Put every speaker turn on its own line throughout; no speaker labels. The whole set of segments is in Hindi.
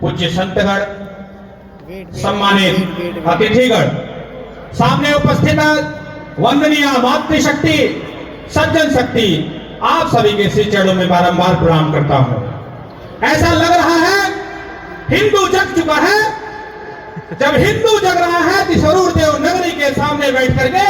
पूज्य संतगण, सम्मानित अतिथिगण, सामने उपस्थित वंदनीय मातृशक्ति, सज्जन शक्ति, आप सभी के श्री चरणों में बारंबार प्रणाम करता हूं। ऐसा लग रहा है हिंदू जग चुका है। जब हिंदू जग रहा है तो सरूर देव नगरी के सामने बैठ करके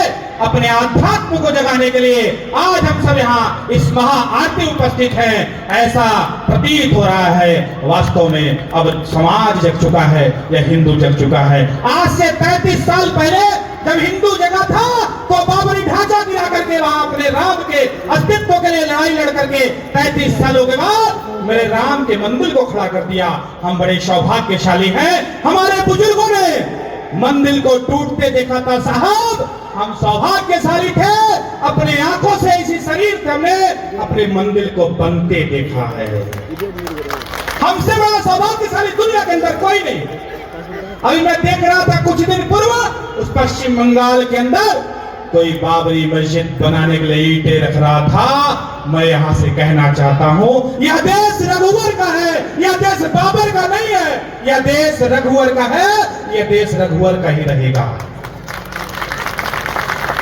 अपने आध्यात्म को जगाने के लिए आज हम सब यहाँ इस महा आरती उपस्थित हैं, ऐसा प्रतीत हो रहा है। वास्तव में अब समाज जग चुका है, यह हिंदू जग चुका है। आज से 35 साल पहले जब हिंदू जगह था तो बाबरी ढांचा गिरा करके वहां अपने राम के अस्तित्व के लिए लड़ाई लड़ करके 35 सालों के बाद मेरे राम के मंदिर को खड़ा कर दिया। हम बड़े सौभाग्यशाली हैं, हमारे बुजुर्गों ने मंदिर को टूटते देखा था साहब। हम सौभाग्यशाली थे, अपने आंखों से इसी शरीर से हमने अपने मंदिर को बनते देखा है। हमसे बड़ा सौभाग्यशाली दुनिया के अंदर कोई नहीं। अभी मैं देख रहा था कुछ दिन पूर्व उस पश्चिम बंगाल के अंदर कोई बाबरी मस्जिद बनाने के लिए ईंटें रख रहा था। मैं यहां से कहना चाहता हूं, यह देश रघुवर का है, यह देश बाबर का नहीं है। यह देश रघुवर का है, यह देश रघुवर का ही रहेगा।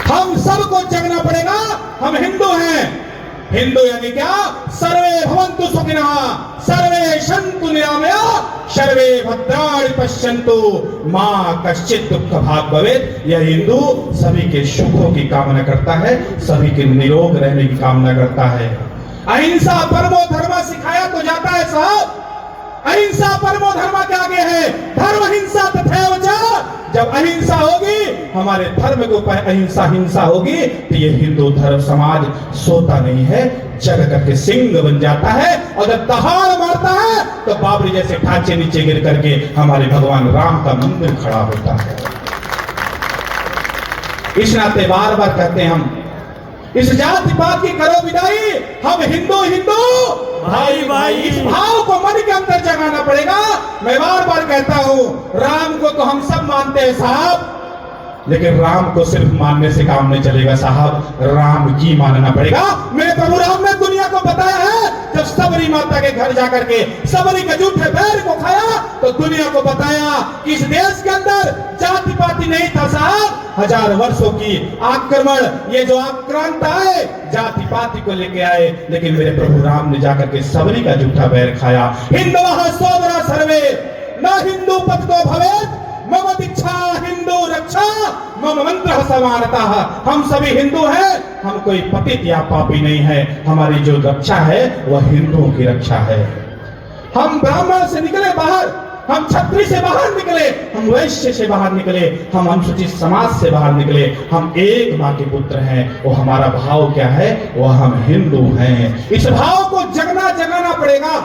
हम सबको जगना पड़ेगा। हम हिंदू हैं। हिंदू यानी क्या? सर्वे भवन्तु सुखिनः, सर्वे सन्तु निरामयाः, सर्वे भद्राणि पश्यन्तु मां कश्चित् दुःख भाग् भवेत्। यह हिंदू सभी के सुखों की कामना करता है, सभी के निरोग रहने की कामना करता है। अहिंसा परमो धर्म सिखाया तो जाता है साहब। अहिंसा परमो धर्म के आगे है धर्म हिंसा तथैव च। जब अहिंसा होगी, हमारे धर्म के ऊपर अहिंसा हिंसा होगी, तो ये हिंदू धर्म समाज सोता नहीं है, जग करके सिंह बन जाता है। और जब दहाड़ मारता है तो बाबरी जैसे ढांचे नीचे गिर करके हमारे भगवान राम का मंदिर खड़ा होता है। इस नाते बार बार कहते हैं हम, इस जाति पात की करो विदाई, हम हिंदू हिंदू भाई भाई। इस भाव को मन के अंदर जगाना पड़ेगा। मैं बार बार कहता हूं, राम को तो हम सब मानते हैं साहब, लेकिन राम को सिर्फ मानने से काम नहीं चलेगा साहब, राम की मानना पड़ेगा। मेरे प्रभु राम ने दुनिया को बताया है, जब सबरी माता के घर जाकर के सबरी के जूठे पैर को खाया तो दुनिया को बताया कि इस देश के अंदर जाति पाति नहीं था साहब। 1000 वर्षों की आक्रमण, ये जो आक्रांत आए जाति पाति को लेके आए, लेकिन मेरे प्रभु राम ने जाकर के सबरी का जूठा पैर खाया। हिंदवः सोदरा सर्वे न हिंदू पतितो भवेत्, मम दीक्षा हिंदू रक्षा, मम मंत्र समानतः। हम सभी हिंदू हैं, हम कोई पतित या पापी नहीं है। हमारी जो रक्षा है वह हिंदुओं की रक्षा है। हम ब्राह्मण से निकले बाहर, हम क्षत्रिय से बाहर निकले, हम वैश्य से बाहर निकले, हम अनुसूचित समाज से बाहर निकले, हम एक मां के पुत्र हैं। वो हमारा भाव क्या है? वह हम हिंदू हैं। इस भाव को जगाना पड़ेगा,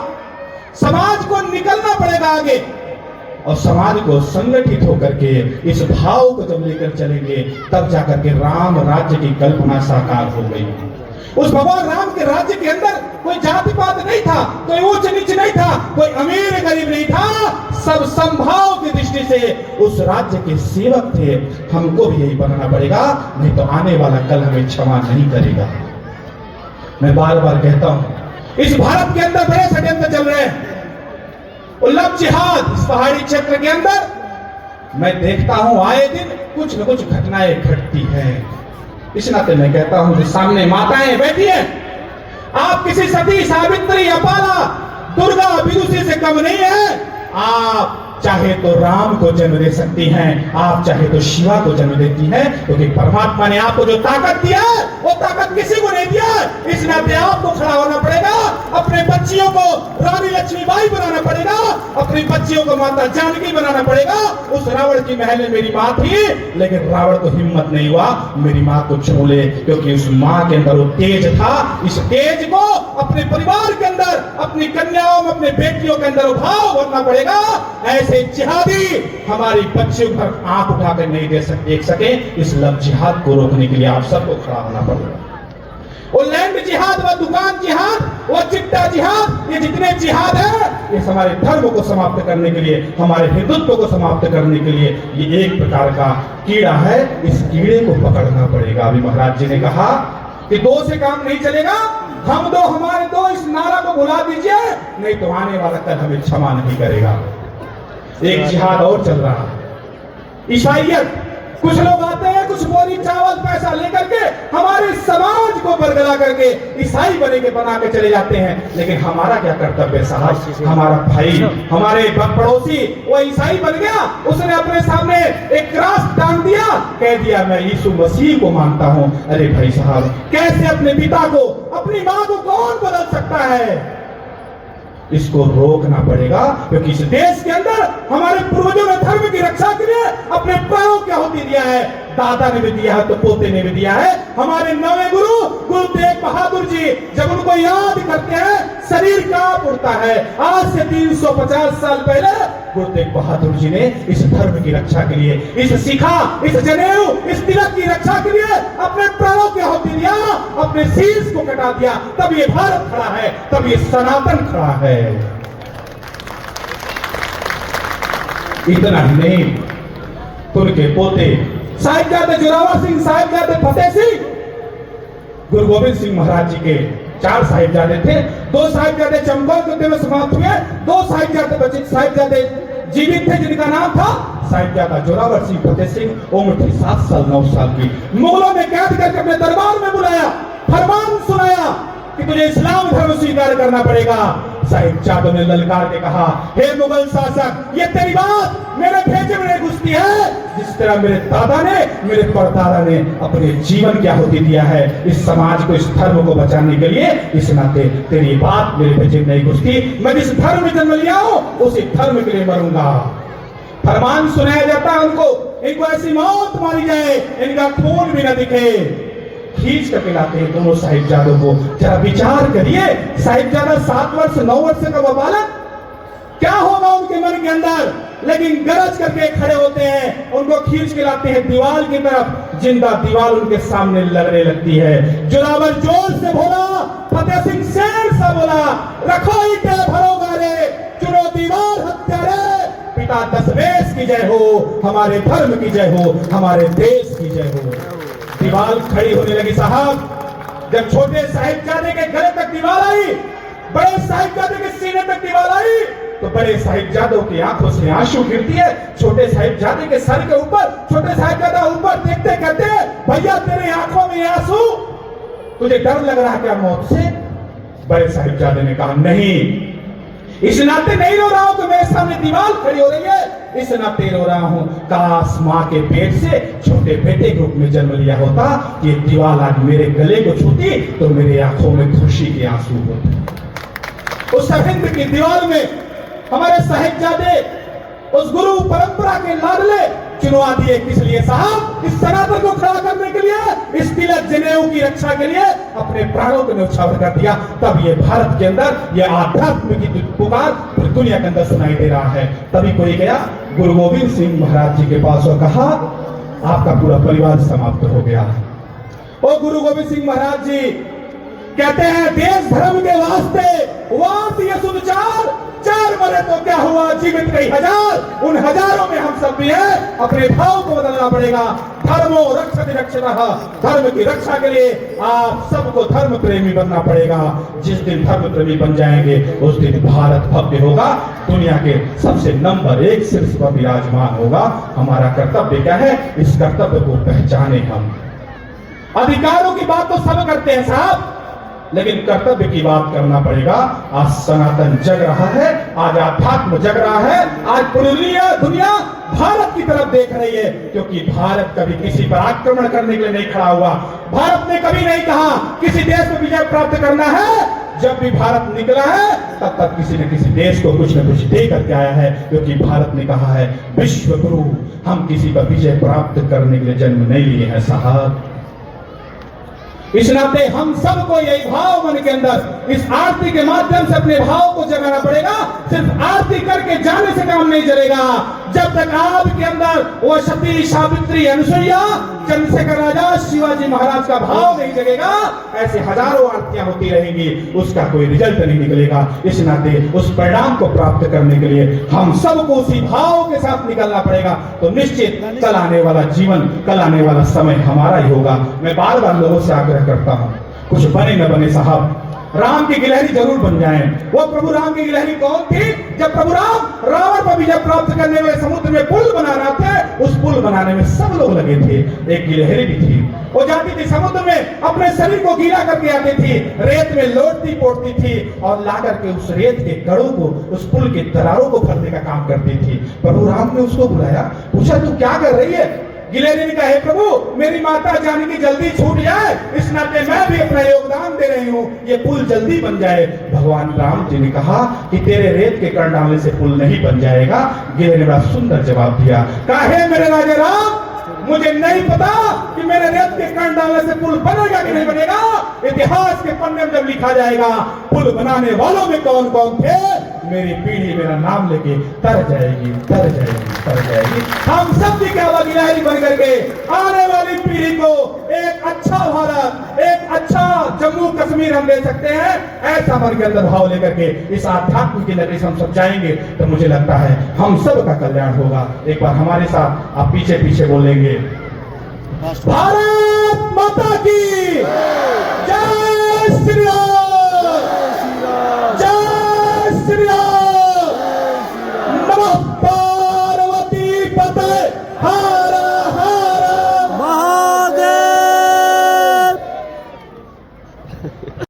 समाज को निकलना पड़ेगा आगे, और समाज को संगठित होकर के इस भाव को जब लेकर चलेंगे, तब जाकर के राम राज्य की कल्पना साकार हो गई। उस भगवान राम के राज्य के अंदर कोई जाति पात नहीं था, कोई ऊंच नीच नहीं था, कोई अमीर गरीब नहीं था, सब समभाव की दृष्टि से उस राज्य के सेवक थे। हमको भी यही बनना पड़ेगा, नहीं तो आने वाला कल हमें क्षमा नहीं करेगा। मैं बार बार कहता हूं, इस भारत के अंदर बड़े षड्यंत्र चल रहे हैं। लव जिहाद इस पहाड़ी क्षेत्र के अंदर मैं देखता हूं आए दिन कुछ न कुछ घटनाएं घटती हैं। इस नाते मैं कहता हूं, जो सामने माताएं बैठी हैं, आप किसी सती सावित्री अपाला दुर्गा विदुषी से कम नहीं है। आप चाहे तो राम को जन्म दे सकती हैं, आप चाहे तो शिवा को जन्म देती हैं, क्योंकि परमात्मा ने आपको जो ताकत दिया है वो ताकत किसी को नहीं दिया। इस नाते आपको खड़ा होना पड़ेगा, अपने बच्चियों को रानी लक्ष्मीबाई बनाना पड़ेगा, अपनी बच्चियों को माता जानकी बनाना पड़ेगा। उस रावण की महल में मेरी माँ थी, लेकिन रावण को हिम्मत नहीं हुआ मेरी माँ को छू ले, क्योंकि उस माँ के अंदर वो तेज था। इस तेज को अपने परिवार के अंदर, अपनी कन्याओं में, अपने बेटियों के अंदर भाव भरना पड़ेगा। ऐसे जिहादी हमारी बच्चियों पर आंख उठाकर नहीं देख सके। इस लव जिहाद को रोकने के लिए आप सबको खड़ा होना पड़ेगा। वो लैंड जिहाद, वो दुकान जिहाद, वो चिट्टा जिहाद, ये जितने जिहाद है, ये हमारे धर्म को समाप्त करने के लिए, हमारे हिंदुत्व को समाप्त करने के लिए ये एक प्रकार का कीड़ा है। इस कीड़े को पकड़ना पड़ेगा। अभी महाराज जी ने कहा कि दो से काम नहीं चलेगा, हम दो हमारे दो, इस नारा को भुला दीजिए, नहीं तो आने वाला कल हमें क्षमा नहीं करेगा। एक जिहाद और चल रहा है, ईसाइयत। कुछ लोग आते हैं कुछ बोरी चावल पैसा लेकर के हमारे समाज को बरगला करके ईसाई बना के चले जाते हैं। लेकिन हमारा क्या कर्तव्य साहब? हमारा भाई, हमारे पड़ोसी वो ईसाई बन गया, उसने अपने सामने एक क्रॉस टांग दिया, कह दिया मैं यीशु मसीह को मानता हूं। अरे भाई साहब, कैसे अपने पिता को, अपनी मां को कौन बदल सकता है? इसको रोकना पड़ेगा, क्योंकि इस देश के अंदर हमारे पूर्वजों ने धर्म की रक्षा के लिए अपने प्राणों की आहुति दिया है। दादा ने भी दिया है तो पोते ने भी दिया है। हमारे नवे गुरु तेग बहादुर जी, जब उनको याद करते हैं शरीर कांप उठता है। आज से 350 साल पहले गुरु तेग बहादुर जी ने इस धर्म की रक्षा के लिए, इस शिखा, इस जनेऊ, इस तिलक की रक्षा के लिए अपने प्राणों की आहुति दिया, अपने शीश को कटा दिया। तब ये भारत खड़ा है, तब ये सनातन खड़ा है। इतना ही नहीं, उनके पोते साहिबजादे जोरावर सिंह, साहिबजादे फतेह सिंह, गुरु गोविंद सिंह महाराज जी के 4 साहिबजादे थे। 2 साहिबजादे चमकौर के युद्ध में समाप्त हुए, 2 साहिबजादे बचे, साहिबजादे जीवित थे जिनका नाम था साहिबजादा जोरावर सिंह फतेह सिंह। उम्र थी 7 साल 9 साल की। मुगलों ने कैद करके अपने दरबार में बुलाया, फरमान सुनाया कि तुझे इस्लाम धर्म स्वीकार करना पड़ेगा। साहिबजादों ने ललकार के कहा, हे मुगल शासक, ये तेरी बात मेरे भेजे में घुसती है। जिस तरह मेरे दादा ने, मेरे परदादा ने अपने जीवन की आहुति दिया है इस समाज को, इस धर्म को बचाने के लिए, इस नाते तेरी बात मेरे भेजे में नहीं घुसती। मैं जिस धर्म में जन्म लिया हूं उसी धर्म के लिए मरूंगा। फरमान सुनाया जाता है उनको, इनको ऐसी मौत मारी जाए इनका खून भी न दिखे। खींच करके लाते हैं दोनों साहिबजादों को। जरा विचार करिए, साहिबजादा 7 वर्ष 9 वर्ष का वो बालक, क्या होगा उनके मन के अंदर? लेकिन गरज करके खड़े होते हैं, उनको खींच के लाते हैं दीवार की तरफ। जिंदा दीवार उनके सामने लड़ने लगती है। जोरावर जोर से बोला, फतेह सिंह शेर सा बोला, रखो ईंटे भरो गारे, चुनो दीवार हत्यारे, पिता दशमेश की जय हो, हमारे धर्म की जय हो, हमारे देश की जय हो। दीवार खड़ी होने लगी साहब। जब छोटे साहिबजादे के गले तक दीवार आई, बड़े साहिबजादे के सीने तक दीवार आई, तो बड़े साहिबजादों की आंखों से आंसू गिरती है। छोटे साहिबजादे के सर के ऊपर, छोटे साहिबजादा ऊपर देखते कहते, भैया तेरे आंखों में आंसू, तुझे डर लग रहा है क्या मौत से? बड़े साहिबजादे ने कहा, नहीं, इस नाते नहीं रो रहा हूं कि मेरे सामने दीवार खड़ी हो रही है, इस नाते रो रहा हूं काश मां के पेट से छोटे बेटे के रूप में जन्म लिया होता, ये दीवार आज मेरे गले को छूती तो मेरे आंखों में खुशी के आंसू होते। उस हिंद की दीवार में हमारे साहिबजादे उस गुरु परंपरा के लाडले चुनवा दिए। किस लिए साहब? इस सनातन को खड़ा करने के लिए, इस तिलक जनेऊ की रक्षा के लिए अपने प्राणों को न्यौछावर कर दिया। तब ये भारत के अंदर ये आध्यात्म की पुकार पूरी दुनिया के अंदर सुनाई दे रहा है। तभी कोई गया गुरु गोविंद सिंह महाराज जी के पास और कहा, आपका पूरा परिवार समाप्त हो गया। और गुरु गोविंद सिंह महाराज जी कहते हैं, देश धर्म के वास्ते वाद ये सुविचार, 4 मरे तो क्या हुआ, जीवित कई हजार, उन हजारों में हम सब भी हैं। अपने भाव को बदलना पड़ेगा। धर्मो रक्षति रक्षणः, धर्म की रक्षा के लिए आप सबको धर्म प्रेमी बनना पड़ेगा। जिस दिन धर्म प्रेमी बन जाएंगे उस दिन भारत भव्य होगा, दुनिया के सबसे नंबर 1 शीर्ष पर विराजमान होगा। हमारा कर्तव्य क्या है? इस कर्तव्य को पहचाने हम। अधिकारों की बात तो सब करते हैं साहब, लेकिन कर्तव्य की बात करना पड़ेगा। आज सनातन जग रहा है, आज आध्यात्म जग रहा है, आज पूरी दुनिया भारत की तरफ देख रही है, क्योंकि भारत कभी किसी पर आक्रमण करने के लिए नहीं खड़ा हुआ। भारत ने कभी नहीं कहा किसी देश में विजय प्राप्त करना है। जब भी भारत निकला है तब तक किसी न किसी देश को कुछ न कुछ दे करके आया है, क्योंकि भारत ने कहा है विश्व गुरु, हम किसी पर विजय प्राप्त करने के लिए जन्म नहीं लिए हैं साहब। इस नाते हम सबको यही भाव मन के अंदर इस आरती के माध्यम से अपने भाव को जगाना पड़ेगा। सिर्फ आरती करके जाने से काम नहीं चलेगा। जब तक आपके अंदर वो सती सावित्री अनुसुईया चंद्रशेखर राजा शिवाजी महाराज का भाव नहीं जगेगा, ऐसे हजारों आरतियां होती रहेंगी, उसका कोई रिजल्ट नहीं निकलेगा। इस नाते उस परिणाम को प्राप्त करने के लिए हम सबको उसी भाव के साथ निकलना पड़ेगा। तो निश्चित कल आने वाला जीवन, कल आने वाला समय हमारा ही होगा। मैं बार बार लोगों से आग्रह करता हूं, कुछ बने न बने साहब, राम की गिलहरी जरूर बन जाएं। वो प्रभु राम की गिलहरी कौन थी? जब प्रभु राम रावण पर विजय प्राप्त करने में समुद्र में पुल बना रहे थे, उस पुल बनाने में सब लोग लगे थे, एक गिलहरी भी थी। वो जाती थी समुद्र में, अपने शरीर को गीला करके आती थी, रेत में लोटती पोटती थी और ला करके उस रेत के कड़ों को, उस पुल के दरारों को भरने का काम करती थी। प्रभु राम ने उसको बुलाया, पूछा तू क्या कर रही है? गिलहरी ने कहा, हे प्रभु मेरी माता जानकी जल्दी छूट जाए, इस नाते मैं भी अपना योगदान दे रही हूँ, ये पुल जल्दी बन जाए। भगवान राम जी ने कहा कि तेरे रेत के कण डालने से पुल नहीं बन जाएगा। गिलहरी ने बड़ा सुंदर जवाब दिया, कहा हे मेरे राजा राम, मुझे नहीं पता कि मेरे रेत के कण डालने से पुल बनेगा कि नहीं बनेगा। इतिहास के पन्ने में जब लिखा जाएगा पुल बनाने वालों में कौन कौन थे, मेरी पीढ़ी मेरा नाम लेके तर जाएगी, तर जाएगी, तर जाएगी। हम सब की क्या गिलहरी बन करके आने वाली पीढ़ी को एक अच्छा भारत, एक अच्छा जम्मू कश्मीर हम दे सकते हैं। ऐसा मन के अंदर भाव लेकर के इस आध्यात्म की नगरी से हम सब जाएंगे तो मुझे लगता है हम सब का कल्याण होगा। एक बार हमारे साथ आप पीछे पीछे बोलेंगे, भारत माता की जय श्री राम, जय श्री राम, नमः पार्वती पते।